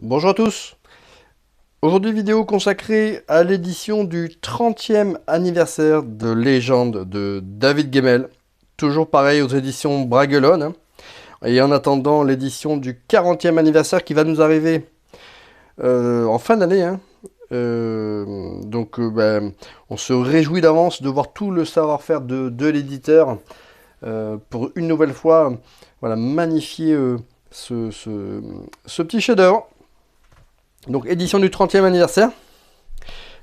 Bonjour à tous. Aujourd'hui, vidéo consacrée à l'édition du 30e anniversaire de Légende de David Gemmell. Toujours pareil aux éditions Bragelonne, hein. Et en attendant l'édition du 40e anniversaire qui va nous arriver en fin d'année, hein. On se réjouit d'avance de voir tout le savoir-faire de l'éditeur pour une nouvelle fois voilà, magnifier ce petit chef-d'œuvre. Donc édition du 30e anniversaire.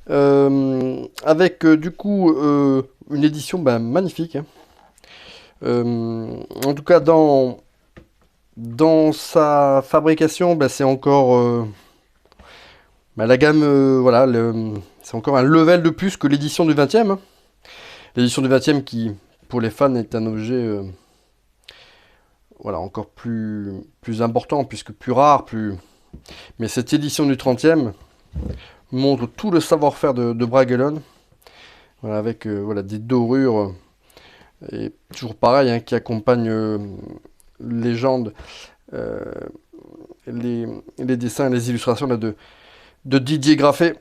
Avec du coup une édition magnifique, hein. En tout cas, dans sa fabrication, c'est encore la gamme, voilà, c'est encore un level de plus que l'édition du 20e, hein. L'édition du 20e qui, pour les fans, est un objet voilà, encore plus important, puisque plus rare, plus... Mais cette édition du 30e montre tout le savoir-faire de Bragelonne, voilà, avec voilà, des dorures. Et toujours pareil, hein, qui accompagne Légende, euh, les dessins et les illustrations là, de Didier Graffé,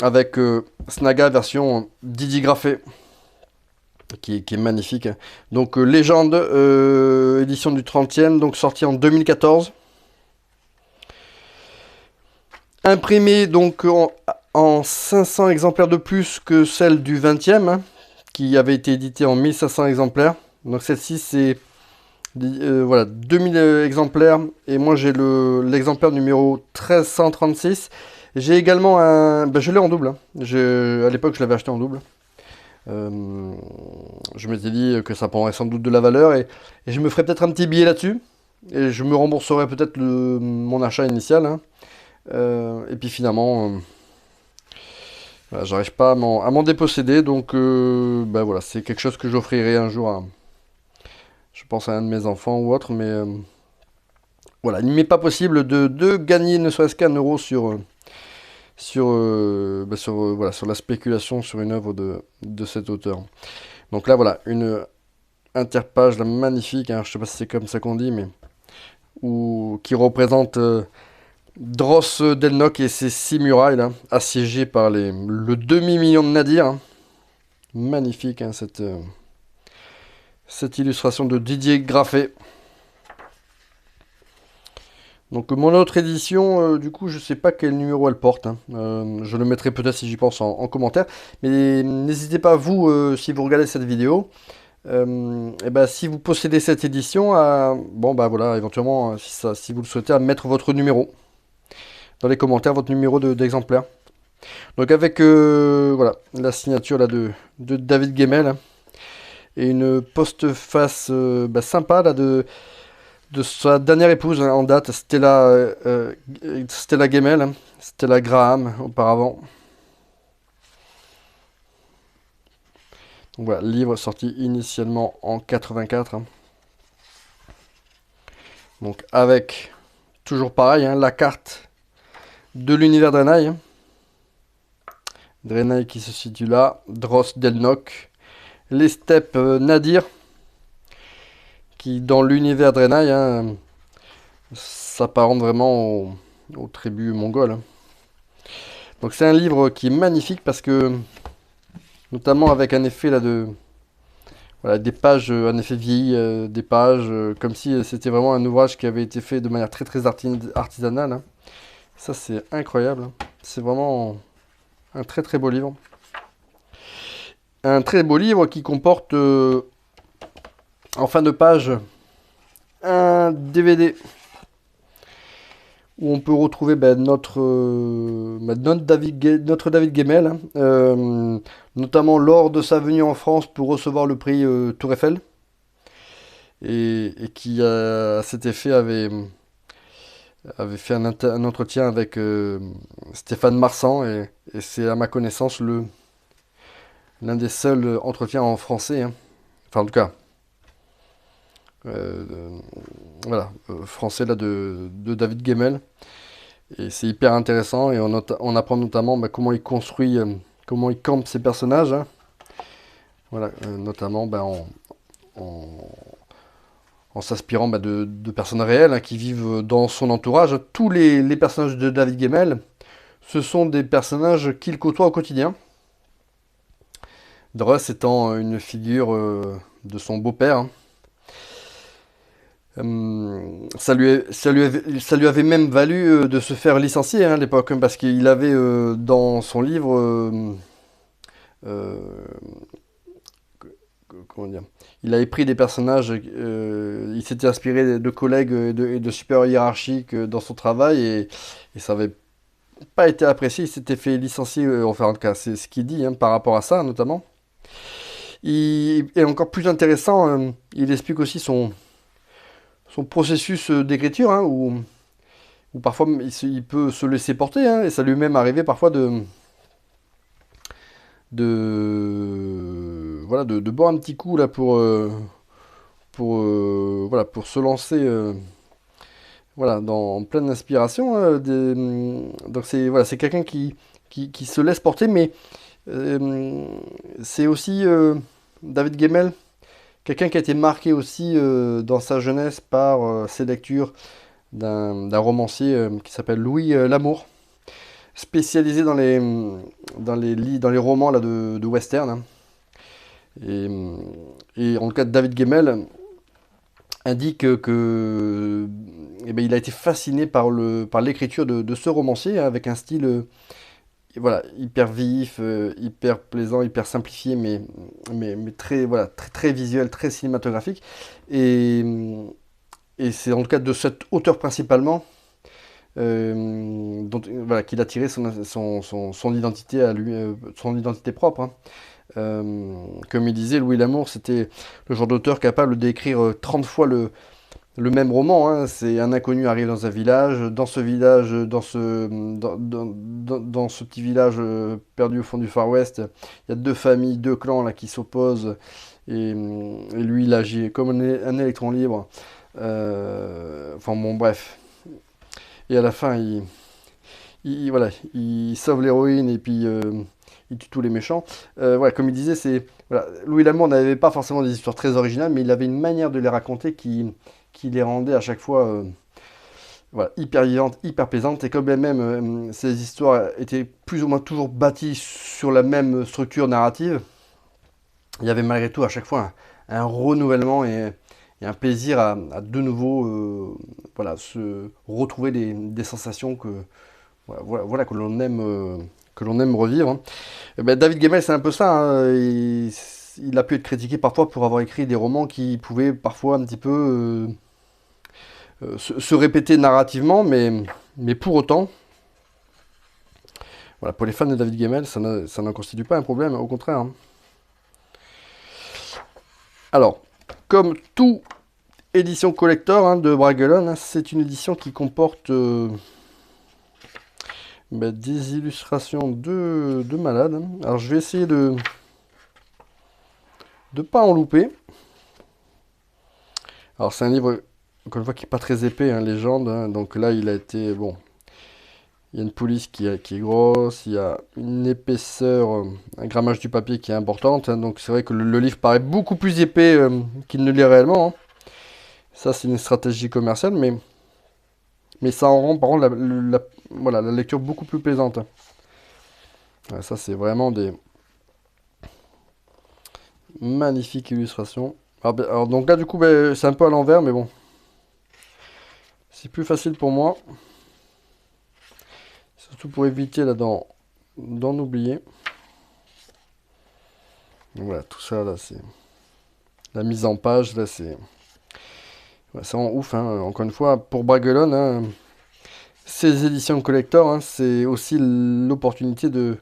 avec Snaga version Didier Graffé, qui est magnifique, hein. Donc Légende, édition du 30e, donc sortie en 2014. Imprimée donc en 500 exemplaires de plus que celle du 20e, hein, qui avait été éditée en 1500 exemplaires. Donc celle-ci c'est voilà, 2000 exemplaires. Et moi, j'ai l'exemplaire numéro 1336. J'ai également un... je l'ai en double, hein. À l'époque, je l'avais acheté en double. Euh, je m'étais dit que ça prendrait sans doute de la valeur. Et je me ferais peut-être un petit billet là-dessus. Et je me rembourserais peut-être mon achat initial, hein. Et puis finalement, voilà, j'arrive pas à m'en déposséder. Donc, voilà, c'est quelque chose que j'offrirai un jour à... Je pense à un de mes enfants ou autre, mais voilà, il m'est pas possible de gagner ne serait-ce qu'un euro voilà, sur la spéculation sur une œuvre de cet auteur. Donc là, voilà, une interpage là, magnifique, hein, je sais pas si c'est comme ça qu'on dit, mais qui représente Dross Delnoch et ses 6 murailles, là, assiégées par le demi-million de nadirs, hein. Magnifique, hein, cette illustration de Didier Graffé. Donc mon autre édition, du coup, je sais pas quel numéro elle porte, hein. Je le mettrai peut-être si j'y pense en commentaire. Mais n'hésitez pas, vous, si vous regardez cette vidéo, et ben, si vous possédez cette édition, bon bah voilà, éventuellement, si vous le souhaitez, à mettre votre numéro dans les commentaires, votre numéro d'exemplaire. Donc avec voilà, la signature là, de David Gemmell, hein, et une postface sympa là, de sa dernière épouse, hein, en date, Stella Gemmell, hein, Stella Graham auparavant. Donc voilà, livre sorti initialement en 84, hein. Donc avec, toujours pareil, hein, la carte de l'univers Draenei, hein. Draenei qui se situe là, Dross Delnoch, les steppes Nadir, qui dans l'univers Draenei, hein, s'apparente vraiment aux tribus mongoles, hein. Donc c'est un livre qui est magnifique parce que, notamment avec un effet là de... Voilà, des pages, un effet vieilli, des pages, comme si c'était vraiment un ouvrage qui avait été fait de manière très très artisanale, hein. Ça c'est incroyable, hein. C'est vraiment un très très beau livre. Un très beau livre qui comporte en fin de page un DVD où on peut retrouver notre David Gemmell, hein, notamment lors de sa venue en France pour recevoir le prix Tour Eiffel, et qui, à cet effet, avait fait un entretien avec Stéphane Marsan, et c'est à ma connaissance l'un des seuls entretiens en français, hein. Enfin, en tout cas, euh, euh, voilà, français là de David Gemmell. Et c'est hyper intéressant, et on apprend notamment comment il construit, comment il campe ses personnages, hein. Voilà, notamment en, en s'inspirant de personnes réelles, hein, qui vivent dans son entourage. Tous les personnages de David Gemmell, ce sont des personnages qu'il côtoie au quotidien. Russ étant une figure de son beau-père, hein. Ça lui avait même valu de se faire licencier, hein, à l'époque, hein, parce qu'il avait dans son livre, euh, comment dire, il avait pris des personnages, il s'était inspiré de collègues et de supérieurs hiérarchiques dans son travail, et ça avait pas été apprécié. Il s'était fait licencier, enfin en tout cas c'est ce qu'il dit, hein, par rapport à ça notamment. Et encore plus intéressant, il explique aussi son processus d'écriture, hein, où parfois il peut se laisser porter, hein, et ça lui est même arrivé parfois voilà, de boire un petit coup là voilà, pour se lancer voilà, en pleine inspiration, donc c'est voilà, c'est quelqu'un qui se laisse porter, mais euh, c'est aussi David Gemmell, quelqu'un qui a été marqué aussi dans sa jeunesse par ses lectures d'un romancier qui s'appelle Louis L'Amour, spécialisé dans les romans là, de western, hein. Et, et en tout cas, David Gemmell indique que eh ben, il a été fasciné par l'écriture de ce romancier, hein, avec un style voilà, hyper vif, hyper plaisant, hyper simplifié, mais très, voilà, très visuel, très cinématographique. Et, et c'est en tout cas de cet auteur principalement voilà, qu'il a tiré son identité à lui, son identité propre, hein. Comme il disait, Louis L'Amour, c'était le genre d'auteur capable d'écrire 30 fois le même roman, hein. C'est un inconnu arrive dans un village, dans ce village, dans ce petit village perdu au fond du Far West, il y a deux familles, deux clans là qui s'opposent, et lui il agit comme un électron libre. Enfin bon, bref. Et à la fin, voilà, il sauve l'héroïne et puis il tue tous les méchants. Voilà, comme il disait, c'est voilà, Louis L'Amour n'avait pas forcément des histoires très originales, mais il avait une manière de les raconter qui les rendait à chaque fois voilà, hyper vivantes, hyper plaisantes. Et comme même ces histoires étaient plus ou moins toujours bâties sur la même structure narrative, il y avait malgré tout à chaque fois un renouvellement et un plaisir à de nouveau voilà, se retrouver des sensations voilà, que l'on aime revivre, hein. Eh ben, David Gemmell, c'est un peu ça, hein. Il a pu être critiqué parfois pour avoir écrit des romans qui pouvaient parfois un petit peu se répéter narrativement, mais pour autant, voilà, pour les fans de David Gemmell, ça n'en constitue pas un problème, au contraire, hein. Alors, comme tout édition collector, hein, de Bragelonne, hein, c'est une édition qui comporte des illustrations de malades, hein. Alors je vais essayer de pas en louper. Alors c'est un livre, encore une fois, qui n'est pas très épais, hein, Légende, hein. Donc là il a été, bon, il y a une police qui est grosse, il y a une épaisseur, un grammage du papier qui est importante, hein. Donc c'est vrai que le livre paraît beaucoup plus épais qu'il ne l'est réellement, hein. Ça c'est une stratégie commerciale, mais ça en rend par contre voilà, la lecture beaucoup plus plaisante, hein. Ouais, ça c'est vraiment des magnifiques illustrations. Alors, donc là du coup c'est un peu à l'envers, mais bon, c'est plus facile pour moi. Surtout pour éviter là d'en oublier. Donc voilà, tout ça là, c'est la mise en page là, c'est vraiment ouf, hein. Encore une fois, pour Bragelonne, hein, ces éditions collector, hein, c'est aussi l'opportunité de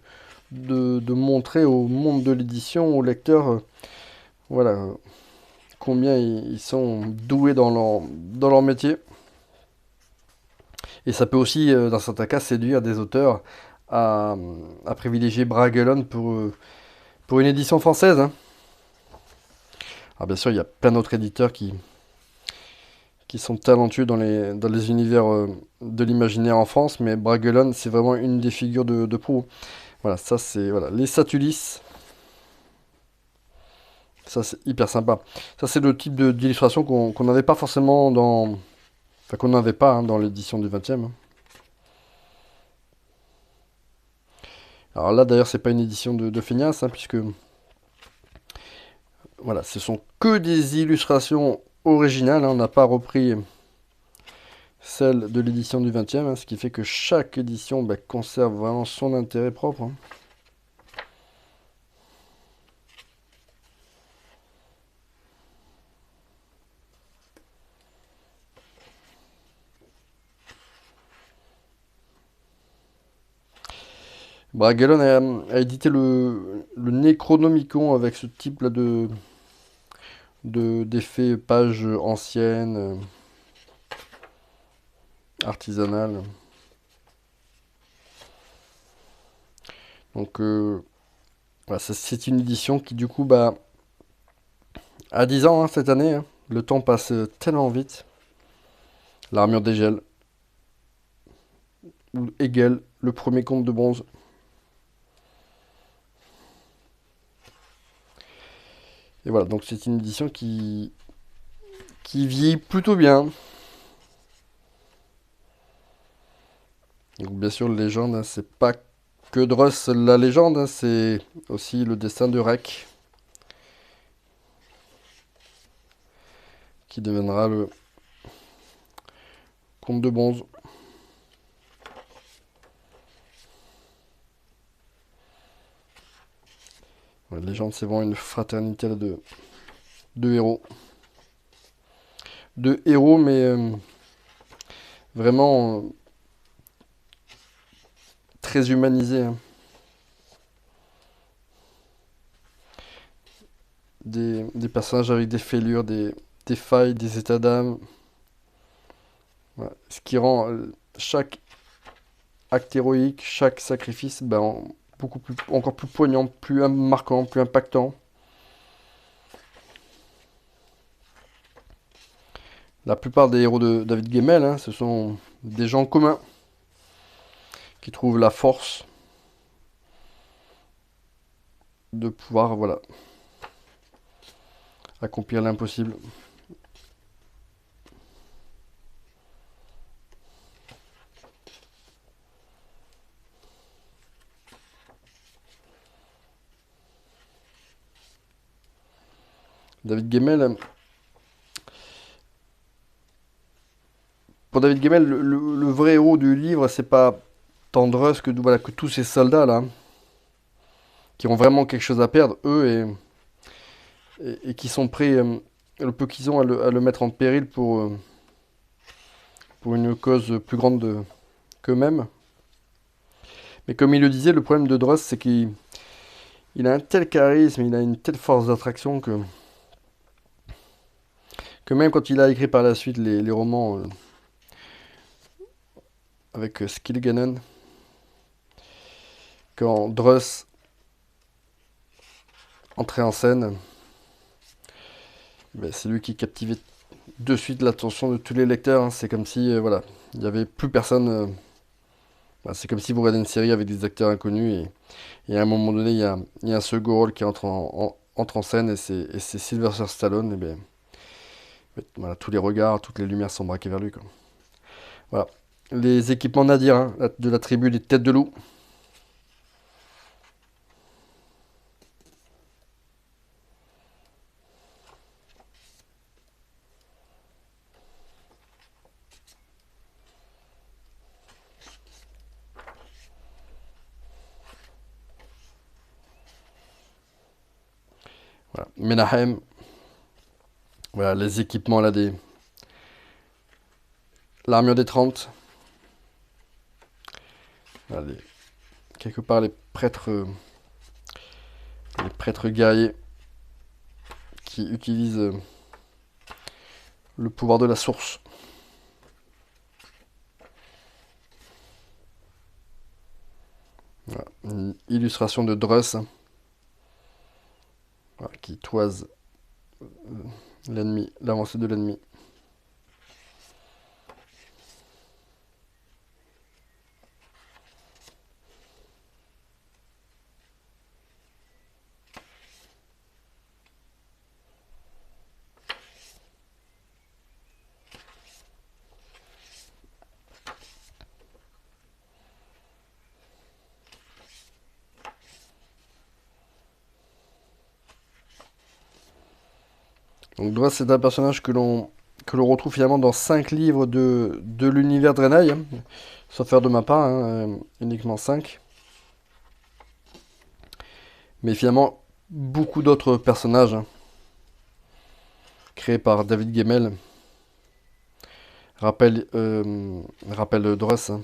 montrer au monde de l'édition, aux lecteurs, voilà, combien ils sont doués dans leur métier. Et ça peut aussi, dans certains cas, séduire des auteurs à, à privilégier Bragelonne pour une édition française, hein. Alors bien sûr, il y a plein d'autres éditeurs qui sont talentueux dans les univers de l'imaginaire en France, mais Bragelonne, c'est vraiment une des figures de proue. Voilà, ça c'est voilà, les Satulis. Ça, c'est hyper sympa. Ça, c'est le type d'illustration qu'on n'avait pas forcément dans... Enfin, qu'on n'avait pas hein, dans l'édition du 20e. Alors là, d'ailleurs, c'est pas une édition de Feignas, hein, puisque... Voilà, ce sont que des illustrations originales. Hein. On n'a pas repris celle de l'édition du 20e, hein, ce qui fait que chaque édition bah, conserve vraiment son intérêt propre. Hein. Bragelonne a édité le Necronomicon avec ce type-là d'effets pages anciennes, artisanales. Donc voilà, c'est une édition qui du coup bah, a 10 ans hein, cette année. Hein. Le temps passe tellement vite. L'armure dégèle. Ou Hegel, le premier comte de bronze. Et voilà, donc c'est une édition qui vieillit plutôt bien. Donc bien sûr, légende, hein, c'est pas que Dross la légende, hein, c'est aussi le destin de Rek, qui deviendra le comte de bronze. Ouais, légende, c'est vraiment une fraternité de héros. De héros, mais vraiment très humanisés. Hein. Des personnages avec des fêlures, des failles, des états d'âme. Voilà. Ce qui rend chaque acte héroïque, chaque sacrifice, ben, beaucoup plus, encore plus poignant, plus marquant, plus impactant. La plupart des héros de David Gemmell, hein, ce sont des gens communs qui trouvent la force de pouvoir, voilà, accomplir l'impossible. David Gemmell, pour David Gemmell, le vrai héros du livre, c'est pas Tendresse que, voilà, que tous ces soldats là, qui ont vraiment quelque chose à perdre, eux, et qui sont prêts, le peu qu'ils ont, à le mettre en péril pour une cause plus grande qu'eux-mêmes. Mais comme il le disait, le problème de Dross, c'est qu'il a un tel charisme, il a une telle force d'attraction que même quand il a écrit par la suite les romans avec Skilganon, quand Dross entrait en scène, ben, c'est lui qui captivait de suite l'attention de tous les lecteurs. Hein. C'est comme si, voilà, il n'y avait plus personne. Ben, c'est comme si vous regardez une série avec des acteurs inconnus et à un moment donné, il y a un second rôle qui entre en scène et c'est Sylvester Stallone. Et ben, voilà, tous les regards, toutes les lumières sont braquées vers lui. Quoi. Voilà. Les équipements Nadir hein, de la tribu des Têtes de Loup. Voilà. Menahem. Voilà, les équipements là des. L'armure des 30. Voilà, quelque part les prêtres guerriers qui utilisent le pouvoir de la source. Voilà. Une illustration de Druss hein, voilà, qui toise l'ennemi, l'avancée de l'ennemi. Donc Dross, c'est un personnage que l'on retrouve finalement dans 5 livres de l'univers Draenei, hein. Sauf faire de ma part, hein, uniquement 5. Mais finalement, beaucoup d'autres personnages, hein, créés par David Gemmell rappellent Dross, hein.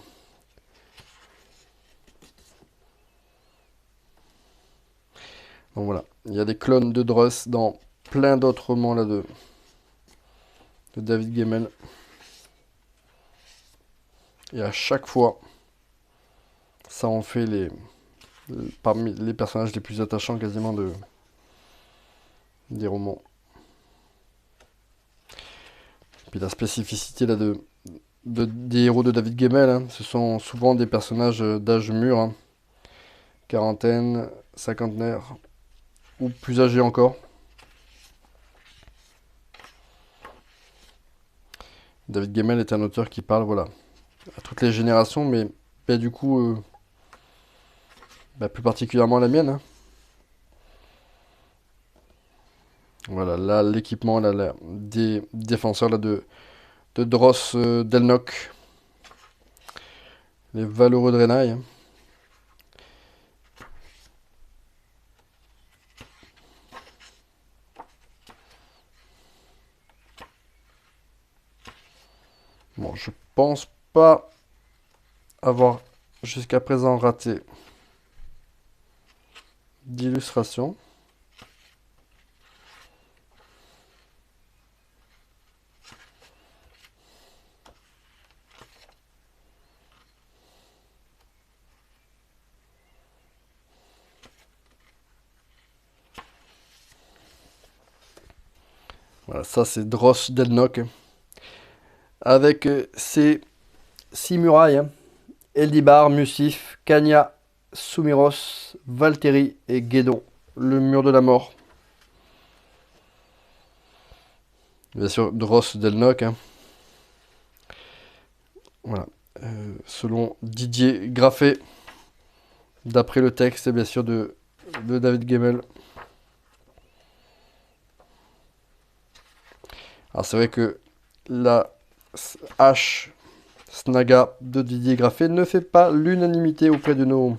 Donc voilà, il y a des clones de Dross dans plein d'autres romans là de David Gemmell. Et à chaque fois, ça en fait parmi les personnages les plus attachants quasiment des romans. Puis la spécificité là des héros de David Gemmell, hein, ce sont souvent des personnages d'âge mûr, hein, quarantaine, cinquantenaire, ou plus âgés encore. David Gemmell est un auteur qui parle, voilà, à toutes les générations, mais du coup, plus particulièrement à la mienne, hein. Voilà, là, l'équipement là, des défenseurs là, de Dross Delnoch, les valeureux Draenei, hein. Bon, je pense pas avoir jusqu'à présent raté d'illustration. Voilà, ça c'est Dross Delnoch, avec ses 6 murailles, hein. Eldibar, Musif, Kanya, Sumiros, Valtteri et Guédon, le mur de la mort. Bien sûr, Dross Delnoch, hein. Voilà. Selon Didier Graffet, d'après le texte, bien sûr, de David Gemmell. Alors c'est vrai que la hache Snaga de Didier Graffet ne fait pas l'unanimité auprès de nos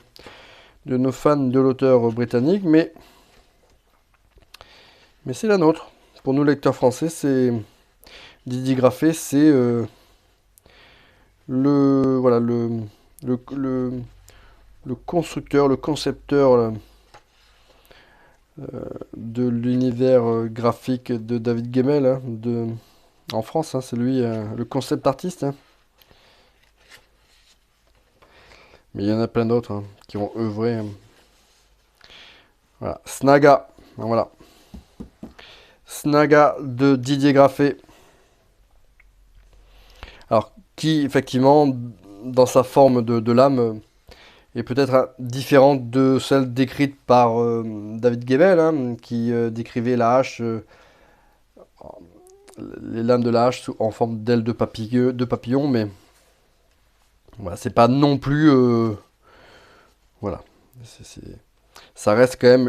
fans de l'auteur britannique, mais c'est la nôtre. Pour nous lecteurs français, c'est Didier Graffet, c'est voilà le constructeur, le concepteur de l'univers graphique de David Gemmell, hein, en France, hein, c'est lui le concept artiste, hein. Mais il y en a plein d'autres, hein, qui ont œuvré, hein. Voilà, Snaga, voilà. Snaga de Didier Graffet. Alors, qui, effectivement, dans sa forme de lame, est peut-être différente de celle décrite par David Gemmell, hein, qui décrivait la hache, les lames de la hache en forme d'ailes de papillon, mais voilà, c'est pas non plus... voilà. Ça reste quand même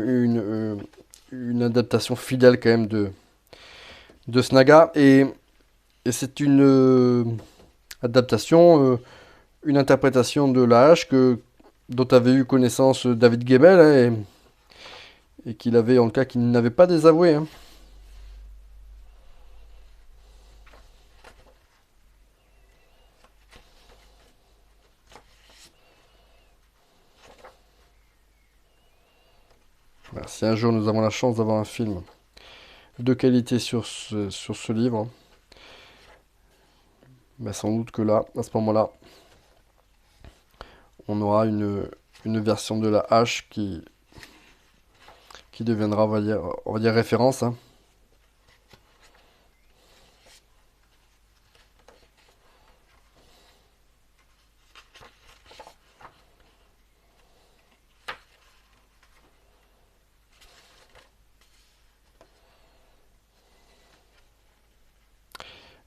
une adaptation fidèle quand même de Snaga, et c'est une adaptation, une interprétation de la hache dont avait eu connaissance David Gemmell, hein, et qu'il avait, en tout cas, qu'il n'avait pas désavoué, hein. Voilà, si un jour nous avons la chance d'avoir un film de qualité sur ce livre, sans doute que là, à ce moment-là, on aura une version de la hache qui deviendra, on va dire référence, hein.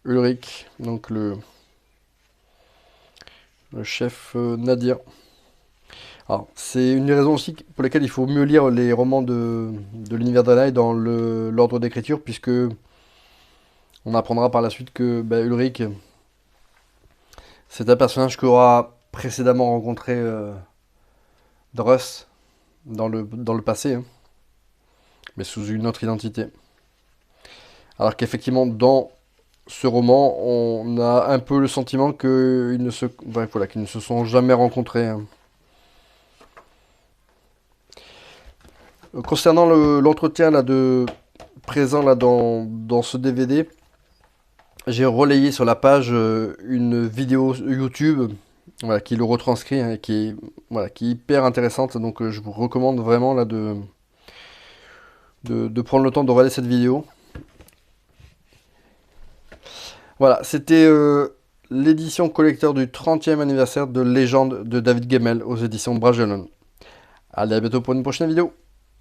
Ulrich, donc le chef Nadir. Alors, c'est une des raisons aussi pour lesquelles il faut mieux lire les romans de l'univers Draenei dans l'ordre d'écriture, puisque On apprendra par la suite que Ulrich, c'est un personnage qu'aura précédemment rencontré Druss dans le passé, hein, mais sous une autre identité. Alors qu'effectivement, dans ce roman, on a un peu le sentiment qu'ils ne se sont jamais rencontrés, hein. Concernant l'entretien là présent là dans ce DVD, j'ai relayé sur la page une vidéo YouTube, voilà, qui le retranscrit, hein, et qui est hyper intéressante. Donc je vous recommande vraiment là de prendre le temps de regarder cette vidéo. Voilà, c'était l'édition collector du 30e anniversaire de Légende de David Gemmell aux éditions Bragelonne. Allez, à bientôt pour une prochaine vidéo.